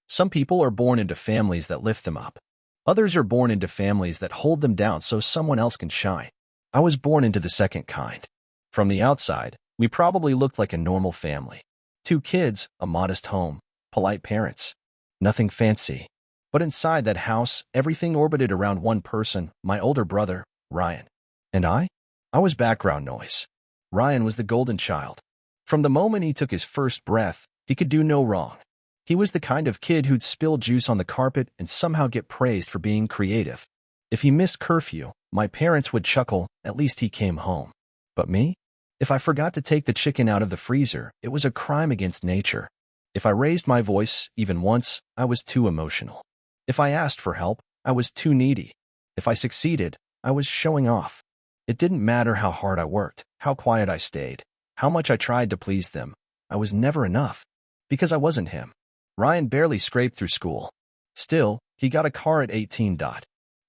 Some people are born into families that lift them up. Others are born into families that hold them down so someone else can shine. I was born into the second kind. From the outside, we probably looked like a normal family. 2 kids, a modest home, polite parents. Nothing fancy. But inside that house, everything orbited around one person, my older brother, Ryan. And I was background noise. Ryan was the golden child. From the moment he took his first breath, he could do no wrong. He was the kind of kid who'd spill juice on the carpet and somehow get praised for being creative. If he missed curfew, my parents would chuckle, at least he came home. But me? If I forgot to take the chicken out of the freezer, it was a crime against nature. If I raised my voice, even once, I was too emotional. If I asked for help, I was too needy. If I succeeded, I was showing off. It didn't matter how hard I worked, how quiet I stayed, how much I tried to please them. I was never enough. Because I wasn't him. Ryan barely scraped through school. Still, he got a car at 18.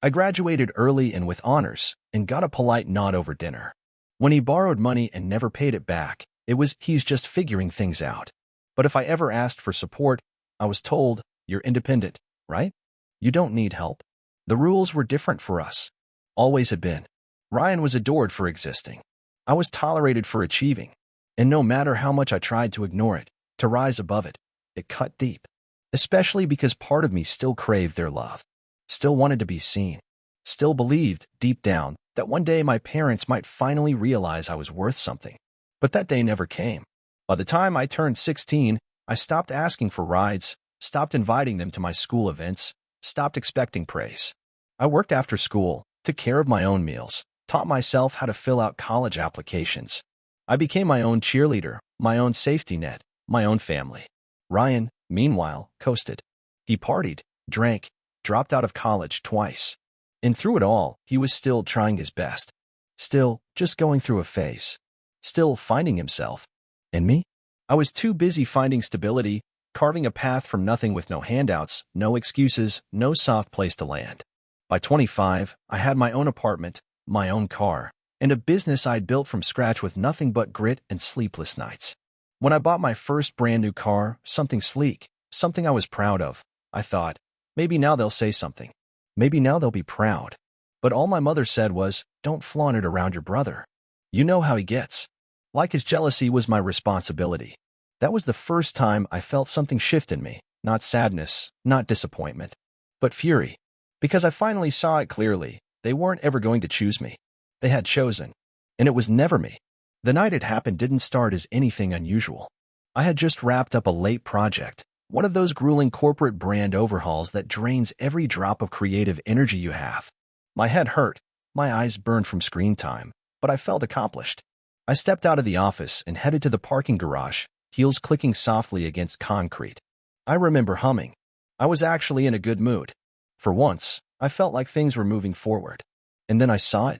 I graduated early and with honors, and got a polite nod over dinner. When he borrowed money and never paid it back, it was, he's just figuring things out. But if I ever asked for support, I was told, you're independent, right? You don't need help. The rules were different for us. Always had been. Ryan was adored for existing. I was tolerated for achieving. And no matter how much I tried to ignore it, to rise above it, it cut deep. Especially because part of me still craved their love. Still wanted to be seen. Still believed, deep down, that one day my parents might finally realize I was worth something. But that day never came. By the time I turned 16, I stopped asking for rides, stopped inviting them to my school events, stopped expecting praise. I worked after school, took care of my own meals, taught myself how to fill out college applications. I became my own cheerleader, my own safety net, my own family. Ryan, meanwhile, coasted. He partied, drank, dropped out of college twice. And through it all, he was still trying his best. Still, just going through a phase. Still finding himself. And me? I was too busy finding stability, carving a path from nothing with no handouts, no excuses, no soft place to land. By 25, I had my own apartment, my own car, and a business I'd built from scratch with nothing but grit and sleepless nights. When I bought my first brand new car, something sleek, something I was proud of, I thought, maybe now they'll say something. Maybe now they'll be proud. But all my mother said was, don't flaunt it around your brother. You know how he gets. Like his jealousy was my responsibility. That was the first time I felt something shift in me, not sadness, not disappointment, but fury. Because I finally saw it clearly, they weren't ever going to choose me. They had chosen. And it was never me. The night it happened didn't start as anything unusual. I had just wrapped up a late project, one of those grueling corporate brand overhauls that drains every drop of creative energy you have. My head hurt, my eyes burned from screen time, but I felt accomplished. I stepped out of the office and headed to the parking garage, heels clicking softly against concrete. I remember humming. I was actually in a good mood. For once, I felt like things were moving forward. And then I saw it.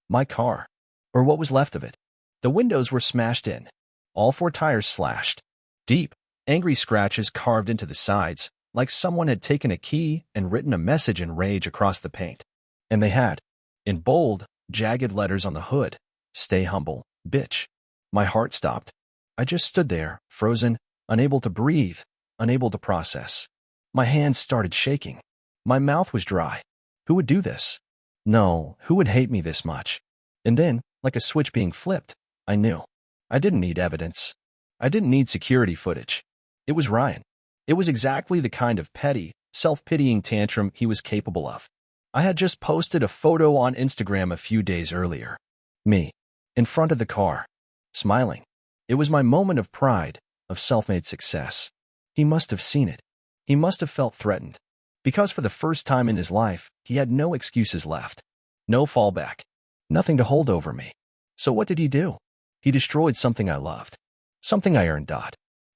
My car. Or what was left of it. The windows were smashed in. All 4 tires slashed. Deep, angry scratches carved into the sides, like someone had taken a key and written a message in rage across the paint. And they had. In bold, jagged letters on the hood. Stay humble, bitch. My heart stopped. I just stood there, frozen, unable to breathe, unable to process. My hands started shaking. My mouth was dry. Who would do this? No, who would hate me this much? And then, like a switch being flipped, I knew. I didn't need evidence. I didn't need security footage. It was Ryan. It was exactly the kind of petty, self-pitying tantrum he was capable of. I had just posted a photo on Instagram a few days earlier. Me, in front of the car, smiling. It was my moment of pride, of self-made success. He must have seen it. He must have felt threatened. Because for the first time in his life, he had no excuses left. No fallback. Nothing to hold over me. So what did he do? He destroyed something I loved. Something I earned.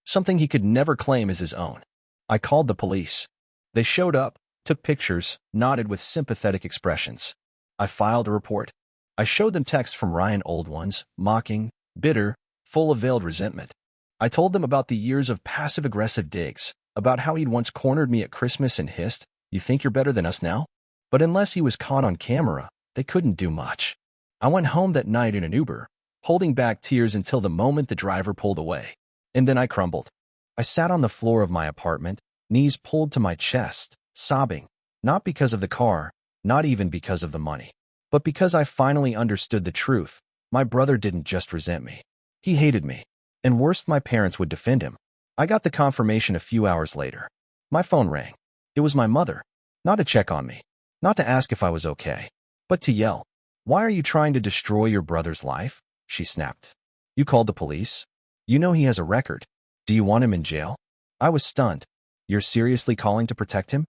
Something he could never claim as his own. I called the police. They showed up, took pictures, nodded with sympathetic expressions. I filed a report. I showed them texts from Ryan, old ones, mocking, bitter, full of veiled resentment. I told them about the years of passive-aggressive digs, about how he'd once cornered me at Christmas and hissed, "You think you're better than us now?" But unless he was caught on camera, they couldn't do much. I went home that night in an Uber, holding back tears until the moment the driver pulled away. And then I crumbled. I sat on the floor of my apartment, knees pulled to my chest, sobbing, not because of the car, not even because of the money, but because I finally understood the truth. My brother didn't just resent me. He hated me. And worse, my parents would defend him. I got the confirmation a few hours later. My phone rang. It was my mother. Not to check on me. Not to ask if I was okay. But to yell. "Why are you trying to destroy your brother's life?" she snapped. "You called the police? You know he has a record. Do you want him in jail?" I was stunned. "You're seriously calling to protect him?"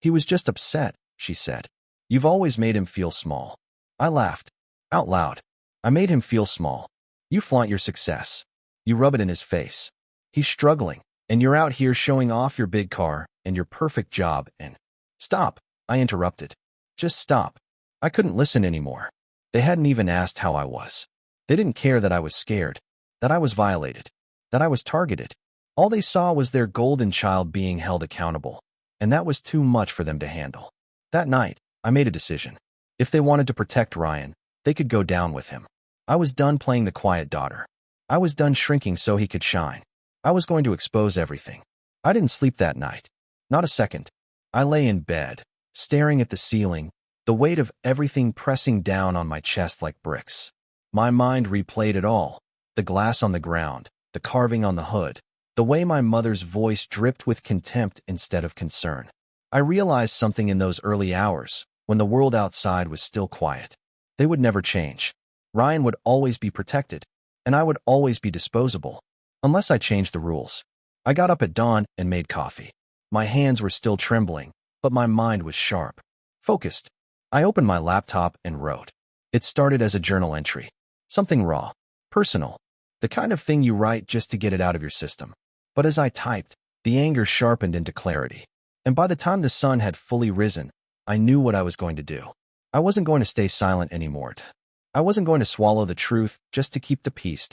"He was just upset," she said. "You've always made him feel small." I laughed. Out loud. "I made him feel small. You flaunt your success. You rub it in his face. He's struggling, and you're out here showing off your big car and your perfect job and—" "Stop," I interrupted. "Just stop." I couldn't listen anymore. They hadn't even asked how I was. They didn't care that I was scared, that I was violated, that I was targeted. All they saw was their golden child being held accountable, and that was too much for them to handle. That night, I made a decision. If they wanted to protect Ryan, they could go down with him. I was done playing the quiet daughter. I was done shrinking so he could shine. I was going to expose everything. I didn't sleep that night. Not a second. I lay in bed, staring at the ceiling, the weight of everything pressing down on my chest like bricks. My mind replayed it all. The glass on the ground, the carving on the hood, the way my mother's voice dripped with contempt instead of concern. I realized something in those early hours, when the world outside was still quiet. They would never change. Ryan would always be protected, and I would always be disposable, unless I changed the rules. I got up at dawn and made coffee. My hands were still trembling, but my mind was sharp, focused. I opened my laptop and wrote. It started as a journal entry. Something raw, personal, the kind of thing you write just to get it out of your system. But as I typed, the anger sharpened into clarity. And by the time the sun had fully risen, I knew what I was going to do. I wasn't going to stay silent anymore. I wasn't going to swallow the truth just to keep the peace,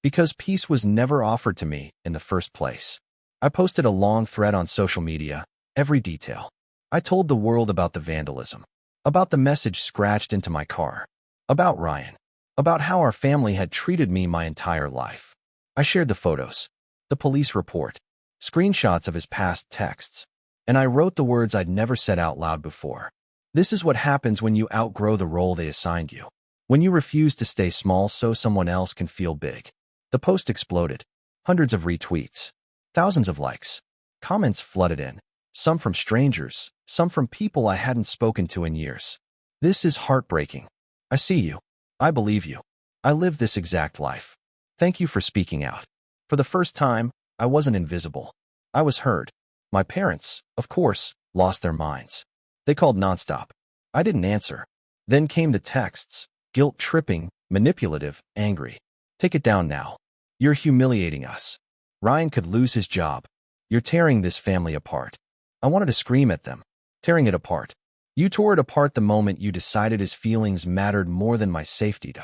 because peace was never offered to me in the first place. I posted a long thread on social media, every detail. I told the world about the vandalism, about the message scratched into my car, about Ryan, about how our family had treated me my entire life. I shared the photos, the police report, screenshots of his past texts, and I wrote the words I'd never said out loud before. This is what happens when you outgrow the role they assigned you. When you refuse to stay small so someone else can feel big. The post exploded. Hundreds of retweets. Thousands of likes. Comments flooded in. Some from strangers, some from people I hadn't spoken to in years. "This is heartbreaking. I see you. I believe you. I live this exact life. Thank you for speaking out." For the first time, I wasn't invisible. I was heard. My parents, of course, lost their minds. They called nonstop. I didn't answer. Then came the texts, guilt-tripping, manipulative, angry. "Take it down now. You're humiliating us. Ryan could lose his job. You're tearing this family apart." I wanted to scream at them. Tearing it apart. You tore it apart the moment you decided his feelings mattered more than my safety.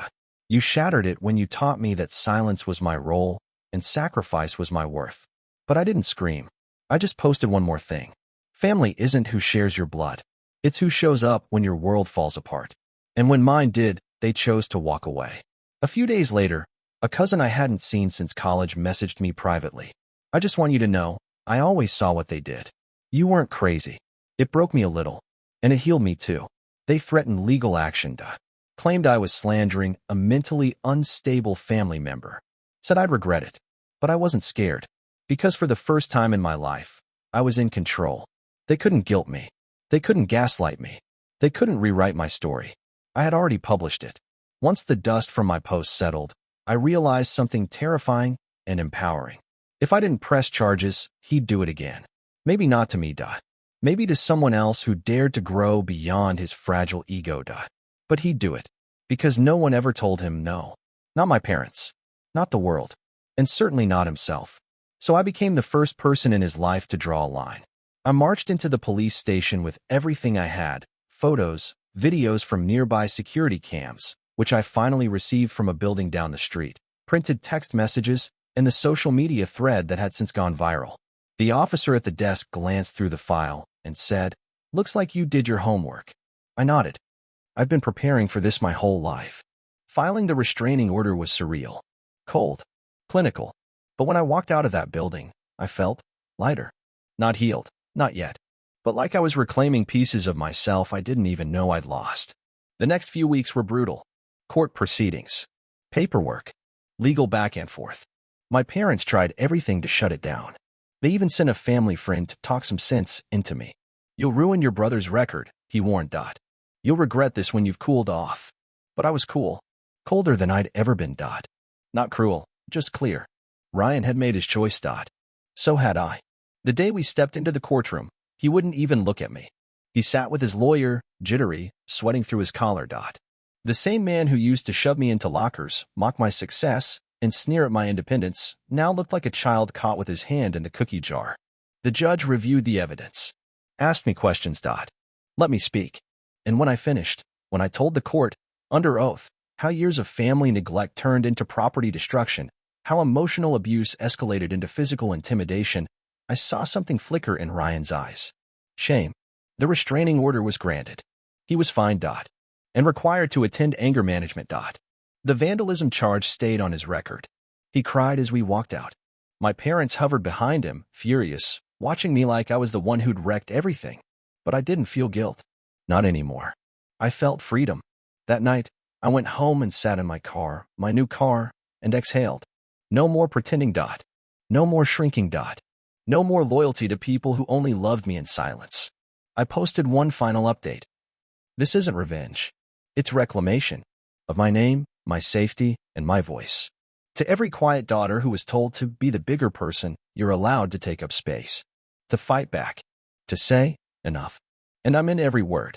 You shattered it when you taught me that silence was my role and sacrifice was my worth. But I didn't scream. I just posted one more thing. Family isn't who shares your blood. It's who shows up when your world falls apart. And when mine did, they chose to walk away. A few days later, a cousin I hadn't seen since college messaged me privately. "I just want you to know, I always saw what they did. You weren't crazy." It broke me a little, and it healed me too. They threatened legal action, claimed I was slandering a mentally unstable family member, said I'd regret it. But I wasn't scared, because for the first time in my life, I was in control. They couldn't guilt me. They couldn't gaslight me. They couldn't rewrite my story. I had already published it. Once the dust from my post settled, I realized something terrifying and empowering. If I didn't press charges, he'd do it again. Maybe not to me, maybe to someone else who dared to grow beyond his fragile ego, but he'd do it, because no one ever told him no. Not my parents, not the world, and certainly not himself. So I became the first person in his life to draw a line. I marched into the police station with everything I had, photos, videos from nearby security cams, which I finally received from a building down the street, printed text messages, and the social media thread that had since gone viral. The officer at the desk glanced through the file and said, "Looks like you did your homework." I nodded. I've been preparing for this my whole life. Filing the restraining order was surreal, cold, clinical. But when I walked out of that building, I felt lighter. Not healed, not yet. But like I was reclaiming pieces of myself I didn't even know I'd lost. The next few weeks were brutal. Court proceedings, paperwork, legal back and forth. My parents tried everything to shut it down. They even sent a family friend to talk some sense into me. You'll ruin your brother's record, he warned. You'll regret this when you've cooled off. But I was cool. Colder than I'd ever been. Not cruel, just clear. Ryan had made his choice. So had I. The day we stepped into the courtroom, he wouldn't even look at me. He sat with his lawyer, jittery, sweating through his collar. The same man who used to shove me into lockers, mock my success, and sneer at my independence, now looked like a child caught with his hand in the cookie jar. The judge reviewed the evidence, asked me questions. Let me speak. And when I finished, when I told the court, under oath, how years of family neglect turned into property destruction, how emotional abuse escalated into physical intimidation, I saw something flicker in Ryan's eyes. Shame. The restraining order was granted. He was fined. And required to attend anger management. The vandalism charge stayed on his record. He cried as we walked out. My parents hovered behind him, furious, watching me like I was the one who'd wrecked everything. But I didn't feel guilt. Not anymore. I felt freedom. That night, I went home and sat in my car, my new car, and exhaled. No more pretending. No more shrinking. No more loyalty to people who only loved me in silence. I posted one final update. This isn't revenge. It's reclamation of my name, my safety, and my voice. To every quiet daughter who was told to be the bigger person, you're allowed to take up space, to fight back, to say, enough. And I meant every word.